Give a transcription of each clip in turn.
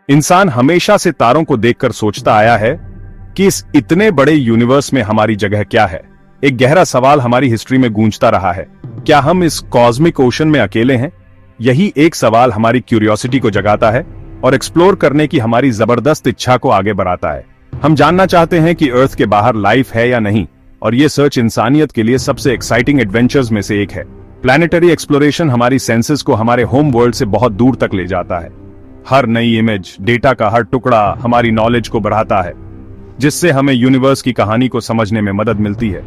इंसान हमेशा से तारों को देखकर सोचता आया है कि इस इतने बड़े यूनिवर्स में हमारी जगह क्या है। एक गहरा सवाल हमारी हिस्ट्री में गूंजता रहा है, क्या हम इस कॉस्मिक ओशन में अकेले हैं? यही एक सवाल हमारी क्यूरियोसिटी को जगाता है और एक्सप्लोर करने की हमारी जबरदस्त इच्छा को आगे बढ़ाता है। हम जानना चाहते हैं कि अर्थ के बाहर लाइफ है या नहीं, और यह सर्च इंसानियत के लिए सबसे एक्साइटिंग एडवेंचर्स में से एक है। प्लैनेटरी एक्सप्लोरेशन हमारी सेंसेस को हमारे होम वर्ल्ड से बहुत दूर तक ले जाता है। हर नई इमेज, डेटा का हर टुकड़ा हमारी नॉलेज को बढ़ाता है, जिससे हमें यूनिवर्स की कहानी को समझने में मदद मिलती है।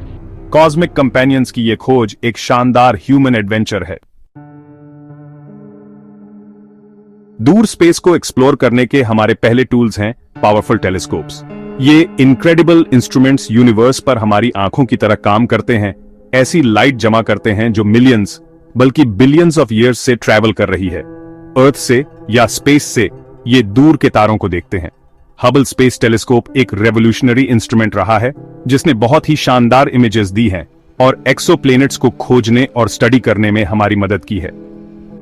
कॉस्मिक कंपेनियंस की यह खोज एक शानदार ह्यूमन एडवेंचर है। दूर स्पेस को एक्सप्लोर करने के हमारे पहले टूल्स हैं पावरफुल टेलीस्कोप्स। ये इनक्रेडिबल इंस्ट्रूमेंट्स यूनिवर्स पर हमारी आंखों की तरह काम करते हैं, ऐसी लाइट जमा करते हैं जो मिलियंस बल्कि बिलियंस ऑफ ईयर्स से ट्रैवल कर रही है। अर्थ से या स्पेस से ये दूर के तारों को देखते हैं। हबल स्पेस टेलीस्कोप एक रेवोल्यूशनरी इंस्ट्रूमेंट रहा है जिसने बहुत ही शानदार इमेजेस दी हैं और एक्सोप्लैनेट्स को खोजने और स्टडी करने में हमारी मदद की है।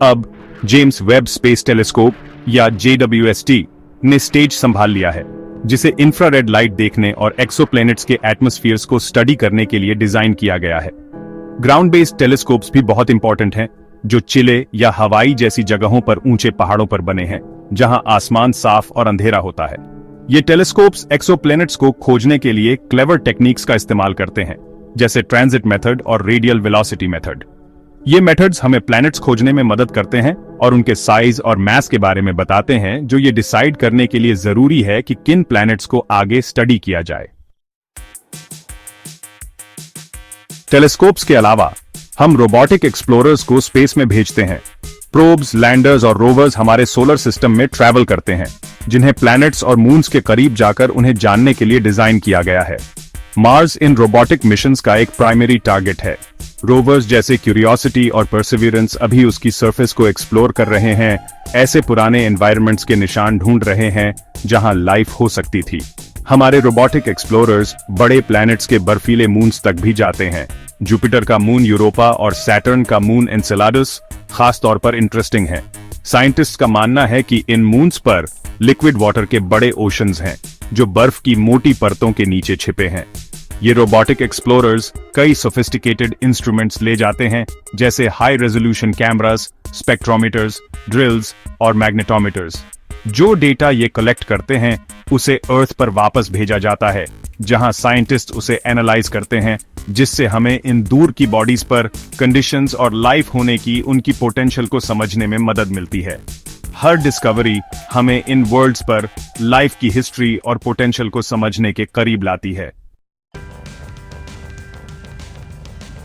अब जेम्स वेब स्पेस टेलीस्कोप या JWST ने स्टेज संभाल लिया है, जिसे इंफ्रारेड लाइट देखने और एक्सोप्लैनेट्स के एटमॉस्फेयर्स को स्टडी करने के लिए डिजाइन किया गया है। ग्राउंड बेस्ड टेलीस्कोप्स भी बहुत इंपॉर्टेंट हैं, जो चिले या हवाई जैसी जगहों पर ऊंचे पहाड़ों पर बने हैं, जहां आसमान साफ और अंधेरा होता है। ये टेलीस्कोप्स एक्सोप्लैनेट्स को खोजने के लिए क्लेवर टेक्निक्स का इस्तेमाल करते हैं, जैसे ट्रांजिट मेथड और रेडियल वेलोसिटी मेथड। ये मेथड्स हमें प्लैनेट्स खोजने में मदद करते हैं और उनके साइज और मास के बारे में बताते हैं, जो ये डिसाइड करने के लिए जरूरी है कि किन प्लैनेट्स को आगे स्टडी किया जाए। टेलीस्कोप्स के अलावा हम रोबोटिक एक्सप्लोरर्स को स्पेस में भेजते हैं। प्रोब्स, लैंडर्स और रोवर्स हमारे सोलर सिस्टम में ट्रैवल करते हैं, जिन्हें प्लैनेट्स और मून्स के करीब जाकर उन्हें जानने के लिए डिजाइन किया गया है। मार्स इन रोबोटिक मिशंस का एक प्राइमरी टारगेट है। रोवर्स जैसे क्यूरियोसिटी और परसिवियरेंस अभी उसकी सरफेस को एक्सप्लोर कर रहे हैं, ऐसे पुराने एनवायरनमेंट्स के निशान ढूंढ रहे हैं जहां लाइफ हो सकती थी। हमारे रोबोटिक एक्सप्लोरर्स बड़े प्लैनेट्स के बर्फीले मून्स तक भी जाते हैं। जुपिटर का मून यूरोपा और सैटर्न का मून एनसेलाडस खास तौर पर इंटरेस्टिंग है। साइंटिस्ट का मानना है कि इन मून्स पर लिक्विड वाटर के बड़े ओशंस हैं, जो बर्फ की मोटी परतों के नीचे छिपे हैं। ये रोबोटिक एक्सप्लोरर्स कई सोफिस्टिकेटेड इंस्ट्रूमेंट्स ले जाते हैं, जैसे high resolution cameras, spectrometers, drills और मैग्नेटोमीटर्स। जो डेटा ये कलेक्ट करते हैं उसे अर्थ पर वापस भेजा जाता है, जहां साइंटिस्ट उसे एनालाइज करते हैं, जिससे हमें इन दूर की बॉडीज पर कंडीशंस और लाइफ होने की उनकी पोटेंशियल को समझने में मदद मिलती है। हर डिस्कवरी हमें इन वर्ल्ड्स पर लाइफ की हिस्ट्री और पोटेंशियल को समझने के करीब लाती है।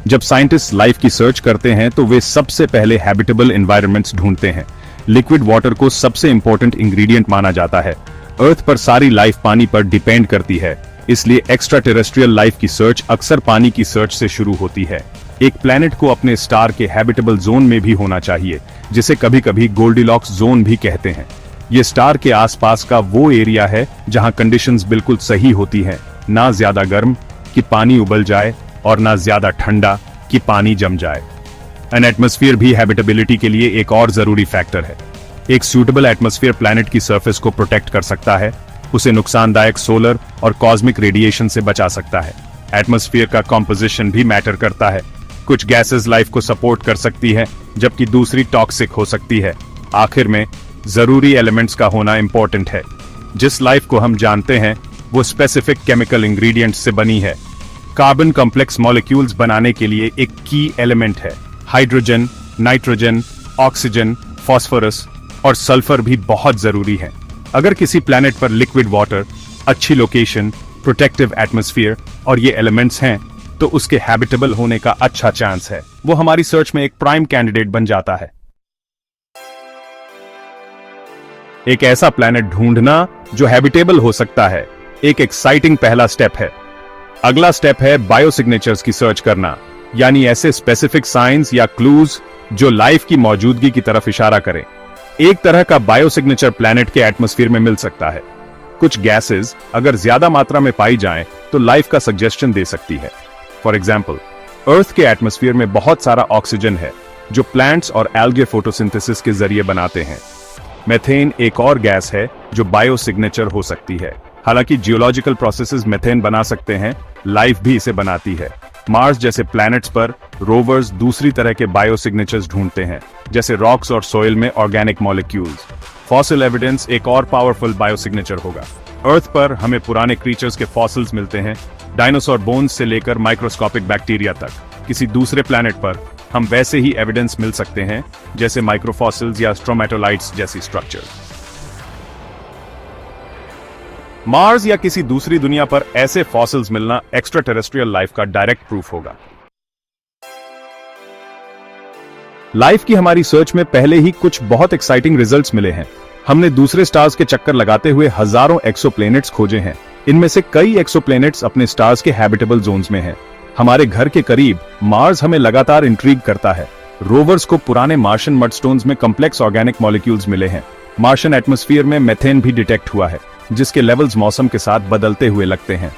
जब साइंटिस्ट लाइफ की सर्च करते हैं तो वे सबसे पहले हैबिटेबल एनवायरनमेंट्स ढूंढते हैं। लिक्विड वाटर को सबसे इंपॉर्टेंट इंग्रेडिएंट माना जाता है। अर्थ पर सारी लाइफ पानी पर डिपेंड करती है, इसलिए एक्स्ट्रा टेरेस्ट्रियल लाइफ की सर्च अक्सर पानी की सर्च से शुरू होती है। एक प्लैनेट को अपने स्टार के हैबिटेबल जोन में भी होना चाहिए, जिसे कभी कभी गोल्डीलॉक्स जोन भी कहते हैं। ये स्टार के आसपास का वो एरिया है जहां कंडीशंस बिल्कुल सही होती हैं, ना ज्यादा गर्म कि पानी उबल जाए और ना ज्यादा ठंडा कि पानी जम जाए। एन एटमॉस्फेयर भी हैबिटेबिलिटी के लिए एक और जरूरी फैक्टर है। एक सूटेबल एटमॉस्फेयर प्लैनेट की सरफेस को प्रोटेक्ट कर सकता है, उसे नुकसानदायक सोलर और कॉस्मिक रेडिएशन से बचा सकता है। एटमॉस्फेयर का कॉम्पोजिशन भी मैटर करता है। कुछ गैसेस लाइफ को सपोर्ट कर सकती है, जबकि दूसरी टॉक्सिक हो सकती है। आखिर में जरूरी एलिमेंट्स का होना इंपॉर्टेंट है। जिस लाइफ को हम जानते हैं वो स्पेसिफिक केमिकल इंग्रेडिएंट्स से बनी है। कार्बन कॉम्प्लेक्स मॉलिक्यूल्स बनाने के लिए एक की एलिमेंट है। हाइड्रोजन, नाइट्रोजन, ऑक्सीजन, फास्फोरस और सल्फर भी बहुत जरूरी है। अगर किसी प्लैनेट पर लिक्विड वाटर, अच्छी लोकेशन, प्रोटेक्टिव एटमॉस्फेयर और ये एलिमेंट्स हैं, तो उसके हैबिटेबल होने का अच्छा चांस है। वो हमारी सर्च में एक प्राइम कैंडिडेट बन जाता है। एक ऐसा प्लैनेट ढूंढना जो हैबिटेबल हो सकता है एक एक्साइटिंग पहला स्टेप है। अगला स्टेप है बायोसिग्नेचर्स की सर्च करना, यानी ऐसे स्पेसिफिक साइंस या क्लूज जो लाइफ की मौजूदगी की तरफ इशारा करें। एक तरह का बायोसिग्नेचर प्लैनेट के एटमॉस्फेयर में मिल सकता है। कुछ गैसेस अगर ज्यादा मात्रा में पाई जाएं तो लाइफ का सजेशन दे सकती है। फॉर एग्जाम्पल, अर्थ के एटमॉस्फेयर में बहुत सारा ऑक्सीजन है जो प्लांट्स और एल्गे फोटोसिंथेसिस के जरिए बनाते हैं। मेथेन एक और गैस है जो बायो सिग्नेचर हो सकती है। हालांकि जियोलॉजिकल प्रोसेसेस मेथेन बना सकते हैं, लाइफ भी इसे बनाती है। मार्स जैसे प्लैनेट्स पर रोवर्स दूसरी तरह के बायो सिग्नेचर्स ढूंढते हैं, जैसे रॉक्स और सॉइल में ऑर्गेनिक मॉलिक्यूल्स। फॉसिल एविडेंस एक और पावरफुल बायो सिग्नेचर होगा। अर्थ पर हमें पुराने क्रीचर्स के फॉसिल्स मिलते हैं, डायनासोर बोन्स से लेकर माइक्रोस्कोपिक बैक्टीरिया तक। किसी दूसरे प्लैनेट पर हम वैसे ही एविडेंस मिल सकते हैं, जैसे माइक्रोफॉसिल्स या स्ट्रोमेटोलाइट्स जैसी स्ट्रक्चर। मार्स या किसी दूसरी दुनिया पर ऐसे फॉसिल्स मिलना एक्स्ट्रा टेरेस्ट्रियल लाइफ का डायरेक्ट प्रूफ होगा। लाइफ की हमारी सर्च में पहले ही कुछ बहुत एक्साइटिंग रिजल्ट्स मिले हैं। हमने दूसरे स्टार्स के चक्कर लगाते हुए हजारों एक्सोप्लैनेट्स खोजे हैं। इनमें से कई एक्सोप्लैनेट्स अपने स्टार्स के हैबिटेबल जोन्स में हैं। हमारे घर के करीब मार्स हमें लगातार इंट्रीग करता है। रोवर्स को पुराने मार्शियन मडस्टोन्स में कॉम्प्लेक्स ऑर्गेनिक मॉलिक्यूल्स मिले हैं। मार्शियन एटमॉस्फेयर में मेथेन भी डिटेक्ट हुआ है, जिसके लेवल्स मौसम के साथ बदलते हुए लगते हैं।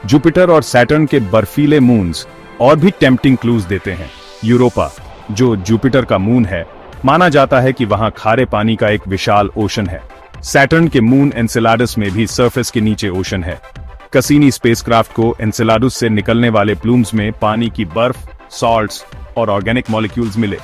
जुपिटर और सैटर्न के बर्फीले मून्स और भी टेम्पटिंग क्लूज देते हैं। यूरोपा, जो जुपिटर का मून है, माना जाता है कि वहां खारे पानी का एक विशाल ओशन है। सैटर्न के मून एनसेलाडस में भी सरफेस के नीचे ओशन है। कसीनी स्पेसक्राफ्ट को एनसेलाडस से निकलने वाले प्लूम्स में पानी की बर्फ, सॉल्ट्स और ऑर्गेनिक मॉलिक्यूल्स मिले।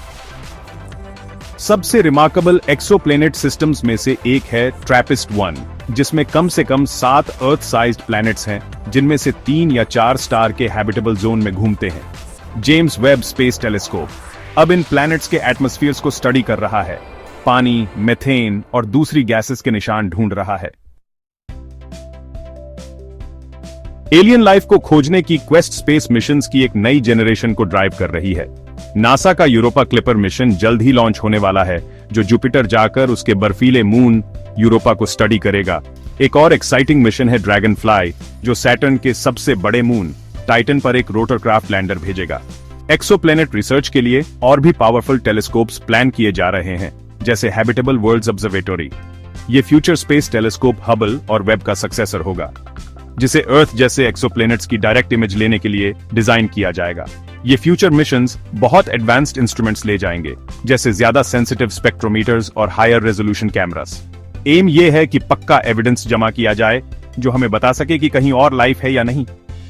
सबसे रिमार्केबल एक्सोप्लैनेट सिस्टम्स में से एक है ट्रैपिस्ट-1, जिसमें कम से कम 7 अर्थ साइज्ड प्लैनेट्स हैं, जिनमें से 3 या 4 स्टार के हैबिटेबल जोन में घूमते हैं। जेम्स वेब स्पेस टेलीस्कोप अब इन प्लैनेट्स के एटमॉस्फेयर्स को स्टडी कर रहा है, पानी, मेथेन और दूसरी गैसेस के निशान ढूंढ रहा है। एलियन लाइफ को खोजने की क्वेस्ट स्पेस मिशंस की एक नई जेनरेशन को ड्राइव कर रही है। नासा का यूरोपा क्लिपर मिशन जल्द ही लॉन्च होने वाला है, जो जुपिटर जाकर उसके बर्फीले मून यूरोपा को स्टडी करेगा। एक और एक्साइटिंग मिशन है ड्रैगन फ्लाई, जो सैटर्न के सबसे बड़े मून टाइटन पर एक रोटरक्राफ्ट लैंडर भेजेगा। एक्सोप्लैनेट रिसर्च के लिए और भी पावरफुल टेलीस्कोप्स प्लान किए जा रहे हैं, जैसे हैबिटेबल वर्ल्ड्स ऑब्जर्वेटरी। ये फ्यूचर स्पेस टेलीस्कोप हबल और वेब का सक्सेसर होगा, जिसे अर्थ जैसे एक्सोप्लैनेट्स की डायरेक्ट इमेज लेने के लिए डिजाइन किया जाएगा। ये फ्यूचर मिशंस बहुत एडवांस्ड इंस्ट्रूमेंट्स ले जाएंगे, जैसे ज्यादा सेंसिटिव स्पेक्ट्रोमीटर्स और हायर रेजोल्यूशन कैमरास। एम ये है कि पक्का एविडेंस जमा किया जाए जो हमें बता सके कि कहीं और लाइफ है या नहीं।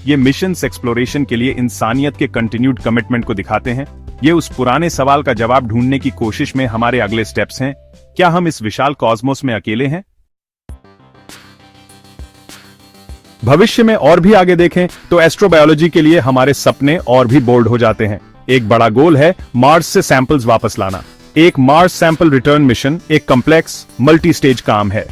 ये मिशंस एक्सप्लोरेशन के लिए इंसानियत के कंटिन्यूड कमिटमेंट को दिखाते हैं। ये उस पुराने सवाल का जवाब ढूंढने की कोशिश में हमारे अगले स्टेप्स हैं। क्या हम इस विशाल कॉस्मोस में अकेले हैं? भविष्य में और भी आगे देखें तो एस्ट्रोबायोलॉजी के लिए हमारे सपने और भी बोल्ड हो जाते हैं। एक बड़ा गोल है मार्स से सैंपल्स वापस लाना। एक मार्स सैंपल रिटर्न मिशन एक कॉम्प्लेक्स मल्टी स्टेज काम है।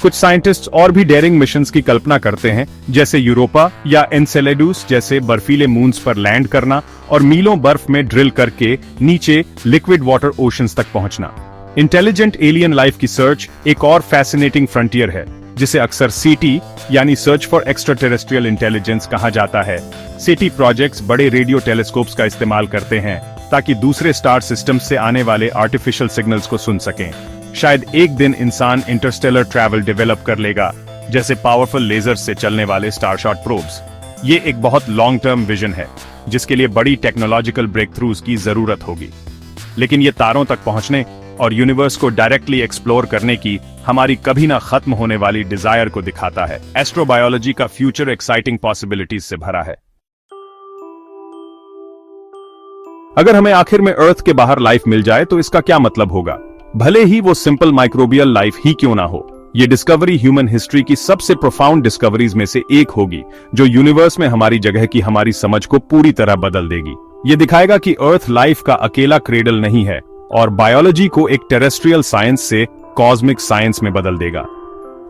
कुछ साइंटिस्ट्स और भी डेयरिंग मिशंस की कल्पना करते हैं, जैसे यूरोपा या एनसेलेडस जैसे बर्फीले मून्स पर लैंड करना और मीलों बर्फ में ड्रिल करके नीचे लिक्विड वाटर ओशंस तक पहुंचना। इंटेलिजेंट एलियन लाइफ की सर्च एक और फैसिनेटिंग फ्रंटियर है, जिसे अक्सर सीटी यानी search for extra terrestrial intelligence कहा जाता है। सीटी प्रोजेक्ट्स बड़े रेडियो टेलीस्कोप्स का इस्तेमाल करते हैं ताकि दूसरे स्टार सिस्टम से आने वाले आर्टिफिशियल सिग्नल्स को सुन सकें। शायद एक दिन इंसान इंटरस्टेलर ट्रैवल डेवलप कर लेगा, जैसे पावरफुल लेजर से चलने वाले स्टारशॉट प्रोब्स। ये एक बहुत लॉन्ग टर्म विजन है, जिसके लिए बड़ी टेक्नोलॉजिकल ब्रेक थ्रूज की जरूरत होगी। लेकिन ये तारों तक पहुंचने और यूनिवर्स को डायरेक्टली एक्सप्लोर करने की हमारी कभी ना खत्म होने वाली डिजायर को दिखाता है। एस्ट्रोबायोलॉजी का फ्यूचर एक्साइटिंग पॉसिबिलिटीज से भरा है। अगर हमें आखिर में अर्थ के बाहर लाइफ मिल जाए तो इसका क्या मतलब होगा? भले ही वो सिंपल माइक्रोबियल लाइफ ही क्यों ना हो, ये डिस्कवरी ह्यूमन हिस्ट्री की सबसे प्रोफाउंड डिस्कवरीज में से एक होगी, जो यूनिवर्स में हमारी जगह की हमारी समझ को पूरी तरह बदल देगी। ये दिखाएगा कि अर्थ लाइफ का अकेला क्रेडल नहीं है और बायोलॉजी को एक टेरेस्ट्रियल साइंस से कॉस्मिक साइंस में बदल देगा।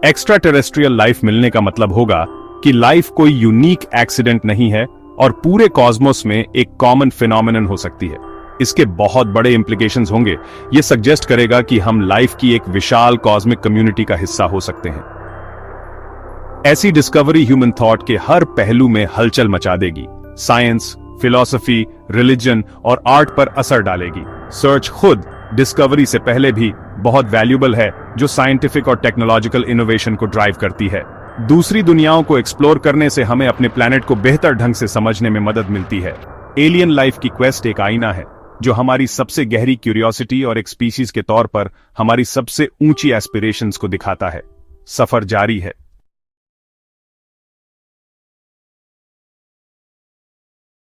एक्स्ट्रा टेरेस्ट्रियल लाइफ मिलने का मतलब होगा कि लाइफ कोई यूनिक एक्सीडेंट नहीं है और पूरे कॉस्मोस में एक कॉमन फिनोमिनन हो सकती है। इसके बहुत बड़े इंप्लीकेशंस होंगे। यह सजेस्ट करेगा कि हम लाइफ की एक विशाल कॉस्मिक कम्युनिटी का हिस्सा हो सकते हैं। ऐसी डिस्कवरी ह्यूमन थॉट के हर पहलू में हलचल मचा देगी। साइंस, फिलॉसफी, रिलीजन और आर्ट पर असर डालेगी। सर्च खुद डिस्कवरी से पहले भी बहुत वैल्यूबल है, जो साइंटिफिक और टेक्नोलॉजिकल इनोवेशन को ड्राइव करती है। दूसरी दुनियाओं को एक्सप्लोर करने से हमें अपने प्लैनेट को बेहतर ढंग से समझने में मदद मिलती है। एलियन लाइफ की क्वेस्ट एक आईना है, जो हमारी सबसे गहरी क्यूरियोसिटी और एक स्पीसीज के तौर पर हमारी सबसे ऊंची एस्पिरेशंस को दिखाता है। सफर जारी है।